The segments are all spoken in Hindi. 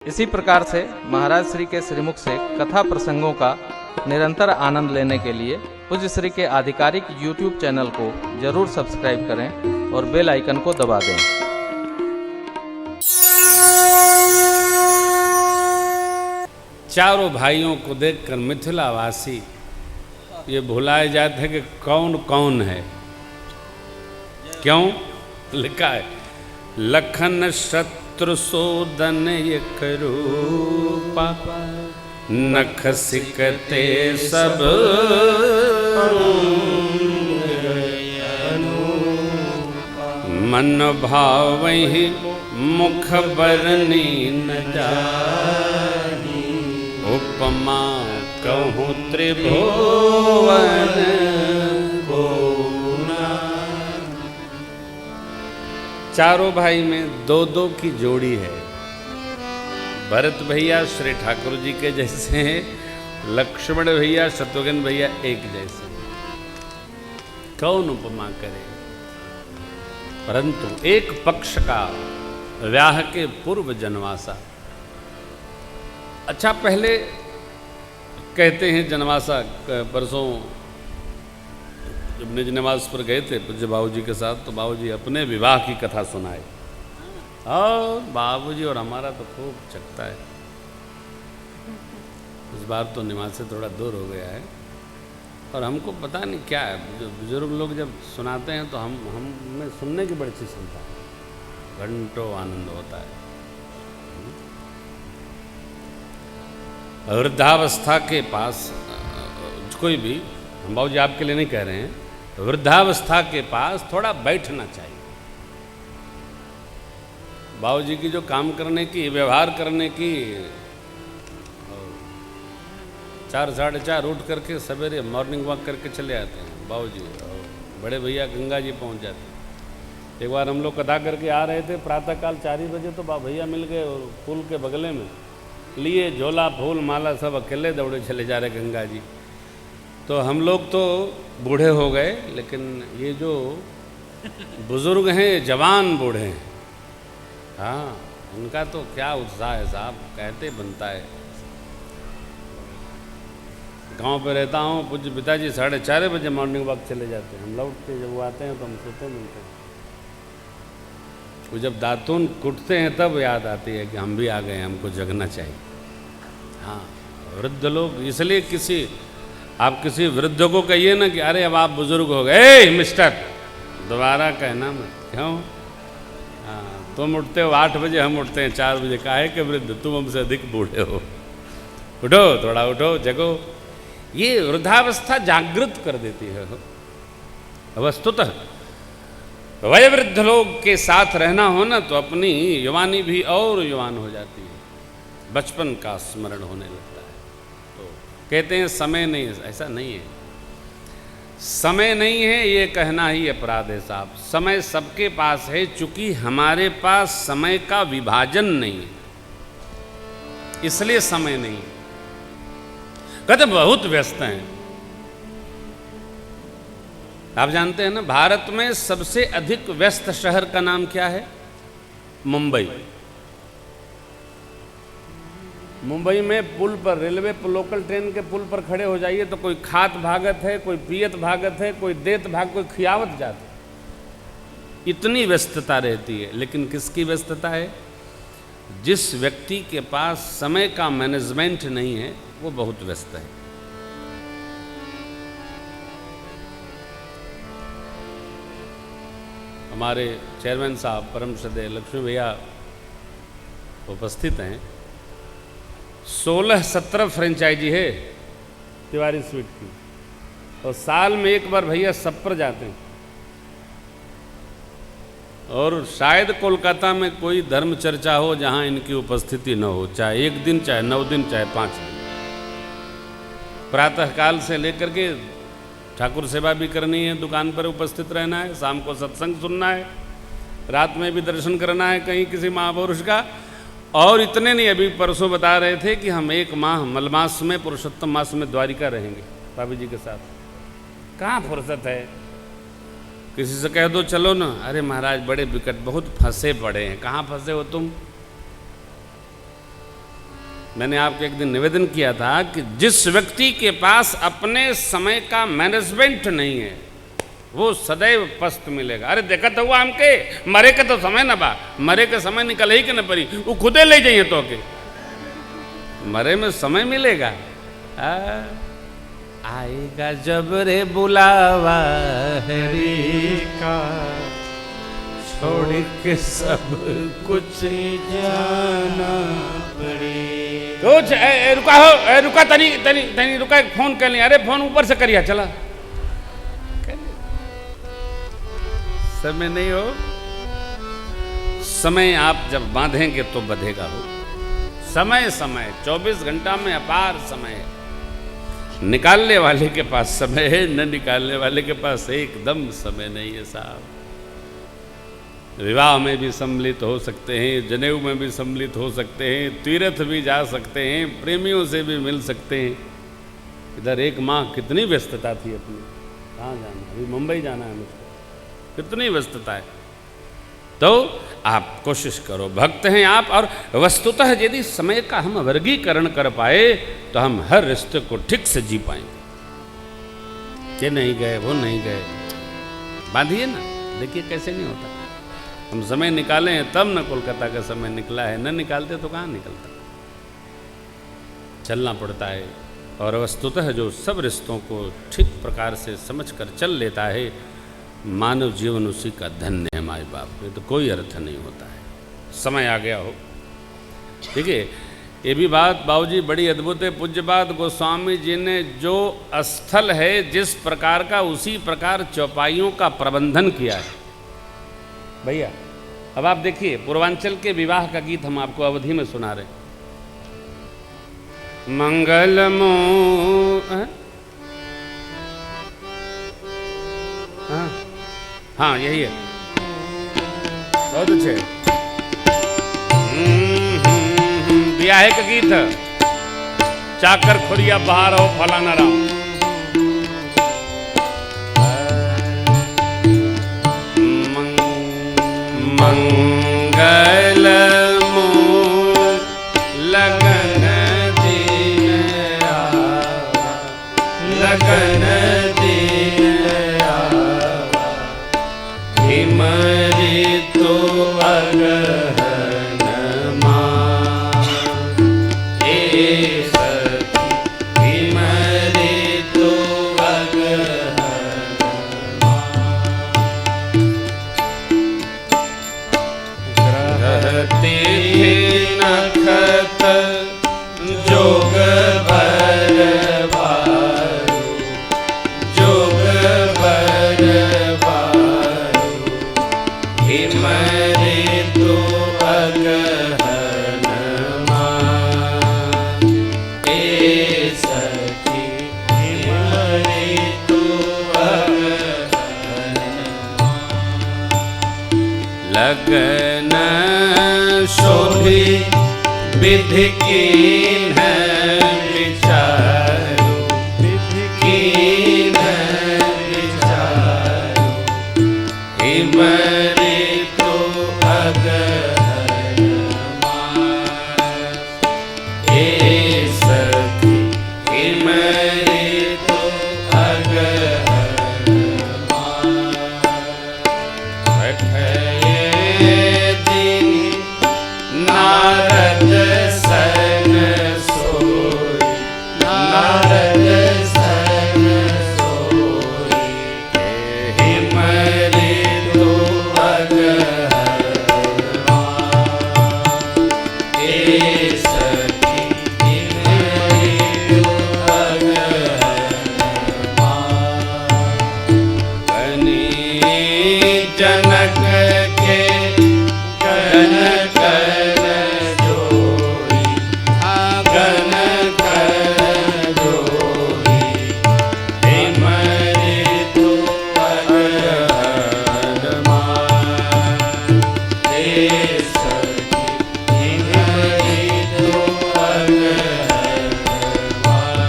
इसी प्रकार से महाराज श्री के श्रीमुख से कथा प्रसंगों का निरंतर आनंद लेने के लिए पूज्य श्री के आधिकारिक YouTube चैनल को जरूर सब्सक्राइब करें और बेल आइकन को दबा दें। चारों भाइयों को देखकर मिथिलावासी ये भुलाए जाते हैं कि कौन कौन है। क्यों लिखा है, लखन शत्रुसूदन एक रूपा, नख सिकते सब मन भावहि मुख बरनी न जानी, उपमा कहूँ त्रिभुवन को। चारों भाई में दो दो की जोड़ी है। भरत भैया श्री ठाकुर जी के जैसे हैं, लक्ष्मण भैया शत्रुघ्न भैया एक जैसे। कौन उपमा करे। परंतु एक पक्ष का व्याह के पूर्व जनवासा। अच्छा, पहले कहते हैं जनवासा, परसों जब निज निवास पर गए थे पूज्य बाबूजी के साथ, तो बाबूजी अपने विवाह की कथा सुनाए। और बाबूजी और हमारा तो खूब चकता है। इस बार तो निवास से थोड़ा दूर हो गया है और हमको पता नहीं क्या है, जो बुजुर्ग लोग जब सुनाते हैं तो हमें सुनने की बड़ी चीज सुनता है, घंटों आनंद होता है। वृद्धावस्था के पास कोई भी, हम बाबूजी आपके लिए नहीं कह रहे हैं, वृद्धावस्था के पास थोड़ा बैठना चाहिए। बाबूजी की जो काम करने की, व्यवहार करने की, 4 साढ़े 4 उठ करके सवेरे मॉर्निंग वॉक करके चले आते हैं बाबूजी, और बड़े भैया गंगा जी पहुंच जाते हैं। एक बार हम लोग कथा करके आ रहे थे प्रातःकाल 4 ही बजे, तो भैया मिल गए और पुल के बगले में लिए झोला फूल माला सब अकेले दौड़े चले जा रहे गंगा जी। तो हम लोग तो बूढ़े हो गए, लेकिन ये जो बुजुर्ग हैं, जवान बूढ़े हैं, हाँ, उनका तो क्या उत्साह है साहब, कहते बनता है। गांव पे रहता हूँ, पूज्य पिताजी 4:30 बजे मॉर्निंग वॉक चले जाते हैं। हम लौटते जब वो आते हैं तो हम सोते मिलते हैं। वो जब दातून कुटते हैं तब याद आती है कि हम भी आ गए, हमको जगना चाहिए। हाँ, वृद्ध लोग, इसलिए आप किसी वृद्ध को कहिए ना कि अरे अब आप बुजुर्ग हो गए, मिस्टर, दोबारा कहना मत। क्यों? हाँ, तुम उठते हो 8 बजे, हम उठते हैं 4 बजे। काहे के वृद्ध, तुम हमसे अधिक बूढ़े हो। उठो, थोड़ा उठो, जगो। ये वृद्धावस्था जागृत कर देती है। वस्तुतः वयोवृद्ध लोग के साथ रहना हो ना, तो अपनी युवानी भी और युवान हो जाती है, बचपन का स्मरण होने लगता है। तो कहते हैं समय नहीं है, ऐसा नहीं है। समय नहीं है ये कहना ही अपराध है साहब। समय सबके पास है, चूंकि हमारे पास समय का विभाजन नहीं है, इसलिए समय नहीं है। कहते बहुत व्यस्त हैं। आप जानते हैं ना, भारत में सबसे अधिक व्यस्त शहर का नाम क्या है? मुंबई। मुंबई में पुल पर, रेलवे पर, लोकल ट्रेन के पुल पर खड़े हो जाइए तो कोई खात भागत है, कोई पियत भागत है, कोई देत भाग, कोई खियावत जाता है। इतनी व्यस्तता रहती है। लेकिन किसकी व्यस्तता है? जिस व्यक्ति के पास समय का मैनेजमेंट नहीं है, वो बहुत व्यस्त है। हमारे चेयरमैन साहब परम श्रद्धेय लक्ष्मी भैया उपस्थित हैं। 16-17 फ्रेंचाइजी है तिवारी स्वीट की, और साल में एक बार भैया सब पर जाते हैं। और शायद कोलकाता में कोई धर्म चर्चा हो जहां इनकी उपस्थिति न हो, चाहे 1 दिन, चाहे 9 दिन, चाहे 5 दिन। प्रातःकाल से लेकर के ठाकुर सेवा भी करनी है, दुकान पर उपस्थित रहना है, शाम को सत्संग सुनना है, रात में भी दर्शन करना है कहीं किसी महापुरुष का। और इतने नहीं, अभी परसों बता रहे थे कि हम 1 माह मलमास में, पुरुषोत्तम मास में द्वारिका रहेंगे भाभी जी के साथ। कहाँ फुर्सत है? किसी से कह दो चलो ना, अरे महाराज बड़े विकट, बहुत फंसे पड़े हैं। कहाँ फंसे हो तुम? मैंने आपको एक दिन निवेदन किया था कि जिस व्यक्ति के पास अपने समय का मैनेजमेंट नहीं है वो सदैव पस्त मिलेगा। अरे देखा तो हुआ हमके मरे के तो समय न बा, मरे के समय निकल ही के न पड़ी, वो खुदे ले जाइए तो के मरे में समय मिलेगा। आएगा जब रे बुलावा हरी का, छोड़ के सब कुछ जाना पड़े। कुछ रुका हो, रुका तनी तनी तनी रुका, फोन कर लिया। अरे फोन ऊपर से करिया चला, समय नहीं हो। समय आप जब बांधेंगे तो बंधेगा हो। समय समय 24 घंटा में अपार समय है। निकालने वाले के पास समय है, न निकालने वाले के पास एकदम समय नहीं है साहब। विवाह में भी सम्मिलित हो सकते हैं, जनेऊ में भी सम्मिलित हो सकते हैं, तीर्थ भी जा सकते हैं, प्रेमियों से भी मिल सकते हैं। इधर एक माँ कितनी व्यस्तता थी अपनी, कहाँ जाना, अभी मुंबई जाना है मुझको, कितनी व्यस्तता है। तो आप कोशिश करो, भक्त हैं आप, और वस्तुतः यदि समय का हम वर्गीकरण कर पाए तो हम हर रिश्ते को ठीक से जी पाएंगे। ये नहीं गए, वो नहीं गए, बांधिए ना, देखिए कैसे नहीं होता। हम समय निकालें तब न कोलकाता का समय निकला है, न निकालते तो कहाँ निकलता। चलना पड़ता है, और वस्तुतः जो सब रिश्तों को ठीक प्रकार से समझकर चल लेता है, मानव जीवन उसी का धन्य है। माँ बाप में तो कोई अर्थ नहीं होता है। समय आ गया हो, ठीक है। ये भी बात बाबूजी बड़ी अद्भुत है। पूज्य बात गोस्वामी जी ने जो स्थल है जिस प्रकार का, उसी प्रकार चौपाइयों का प्रबंधन किया है भैया। अब आप देखिए, पूर्वांचल के विवाह का गीत हम आपको अवधि में सुना रहे। मंगलमो हाँ यही है, बहुत अच्छे। ब्याह का गीत है, चाकर खुरिया बहार हो फलाना राम। मंगल मूल लगन दिन आवा, लगन दिन आवा, हिमरी तो अगहन मां, ए सखी हिमरी तो अगहन तिथि नखत जोग भर बारू, जोग भर बारू, हिमरी तो अगहन मां, ए सखी हिमरी तो अगहन मां। लगन शोभी विधि कीन विचारू, विधि कीन विचारू, हिमरी तो अगहन मां, ए सखी हिमरी तो अगहन मां। नारद सन सोई, नारद सन सोई, हिमरी तो अगहन मां, ए सखी हिमरी तो अगहन मां। कनी जनक के कन कन जोड़ी, कन कन जोड़ी, हिमरी तो अगहन मां, ए सखी हिमरी तो अगहन मां।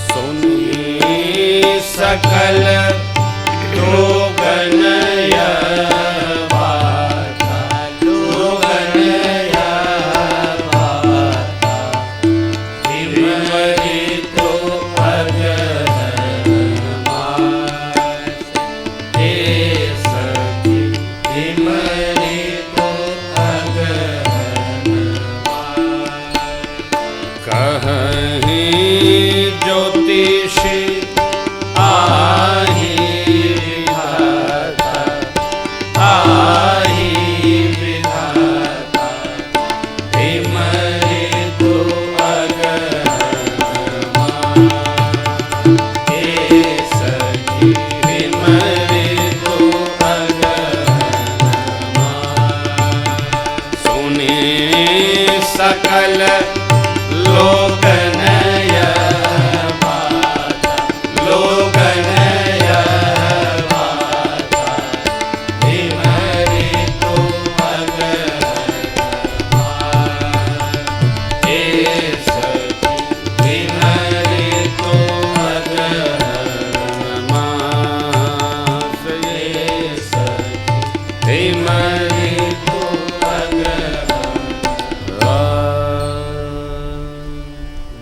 सुनी सकल लोगन या बाधा, लोगन या बाधा, सकल लोकनय बाचा, लोकनय बाचा, विमरि तुम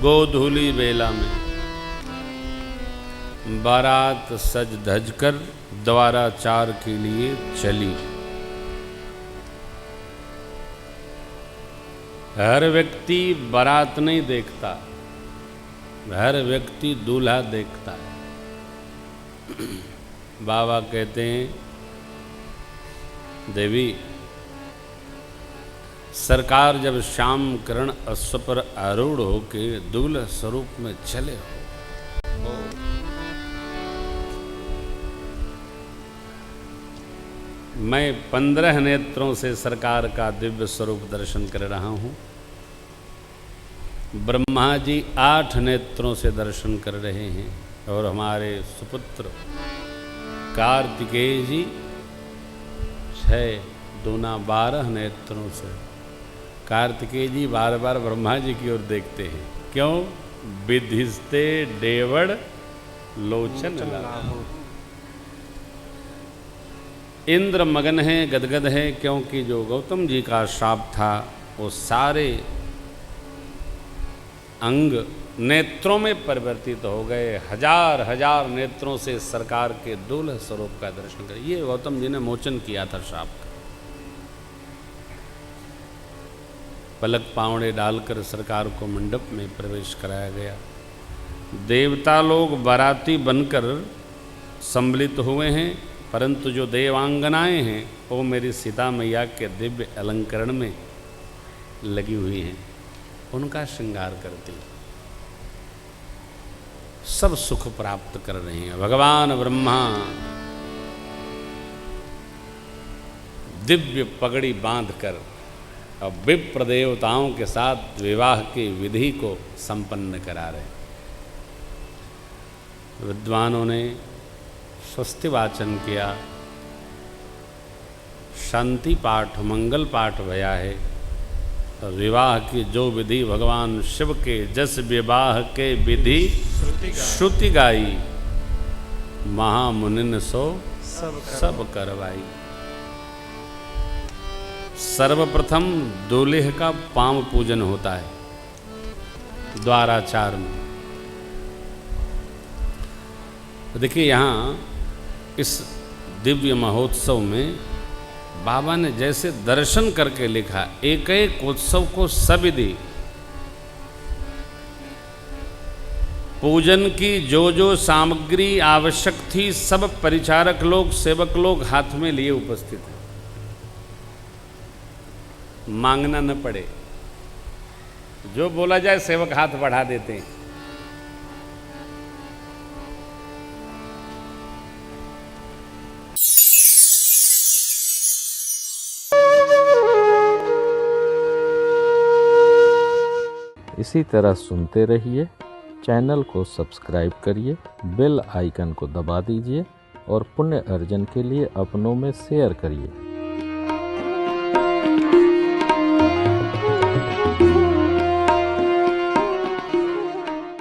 गोधूली बेला में बारात सज धज कर द्वाराचार के लिए चली। हर व्यक्ति बारात नहीं देखता, हर व्यक्ति दूल्हा देखता है। बाबा कहते हैं, देवी सरकार जब श्याम करण अश्व पर आरूढ़ होके दूल्हा स्वरूप में चले हो, मैं 15 नेत्रों से सरकार का दिव्य स्वरूप दर्शन कर रहा हूँ। ब्रह्मा जी 8 नेत्रों से दर्शन कर रहे हैं और हमारे सुपुत्र कार्तिकेय जी 6 दूना 12 नेत्रों से। कार्तिकेय जी बार बार ब्रह्मा जी की ओर देखते हैं। क्यों? विधिस्ते डेवड़ लोचन लाहु। इंद्र मगन है, गदगद है, क्योंकि जो गौतम जी का श्राप था वो सारे अंग नेत्रों में परिवर्तित हो गए। हजार हजार नेत्रों से सरकार के दूल्हा स्वरूप का दर्शन कर, ये गौतम जी ने मोचन किया था श्राप का। पलक पावड़े डालकर सरकार को मंडप में प्रवेश कराया गया। देवता लोग बाराती बनकर सम्मिलित हुए हैं, परंतु जो देवांगनाएं हैं वो मेरी सीता मैया के दिव्य अलंकरण में लगी हुई हैं, उनका श्रृंगार करती, सब सुख प्राप्त कर रही हैं। भगवान ब्रह्मा दिव्य पगड़ी बांधकर अब विप्र देवताओं के साथ विवाह की विधि को संपन्न करा रहे। विद्वानों ने स्वस्ति वाचन किया, शांति पाठ, मंगल पाठ भया है। तो विवाह की जो विधि भगवान शिव के जस विवाह के विधि श्रुति गाई, महामुनिन सो सब करवाई। सर्वप्रथम दूल्हे का पांव पूजन होता है द्वाराचार में। देखिए यहाँ इस दिव्य महोत्सव में बाबा ने जैसे दर्शन करके लिखा, एक एक उत्सव को सविधि पूजन की जो जो सामग्री आवश्यक थी सब परिचारक लोग, सेवक लोग हाथ में लिए उपस्थित हैं। मांगना न पड़े, जो बोला जाए सेवक हाथ बढ़ा देते हैं। इसी तरह सुनते रहिए, चैनल को सब्सक्राइब करिए, बेल आइकन को दबा दीजिए और पुण्य अर्जन के लिए अपनों में शेयर करिए।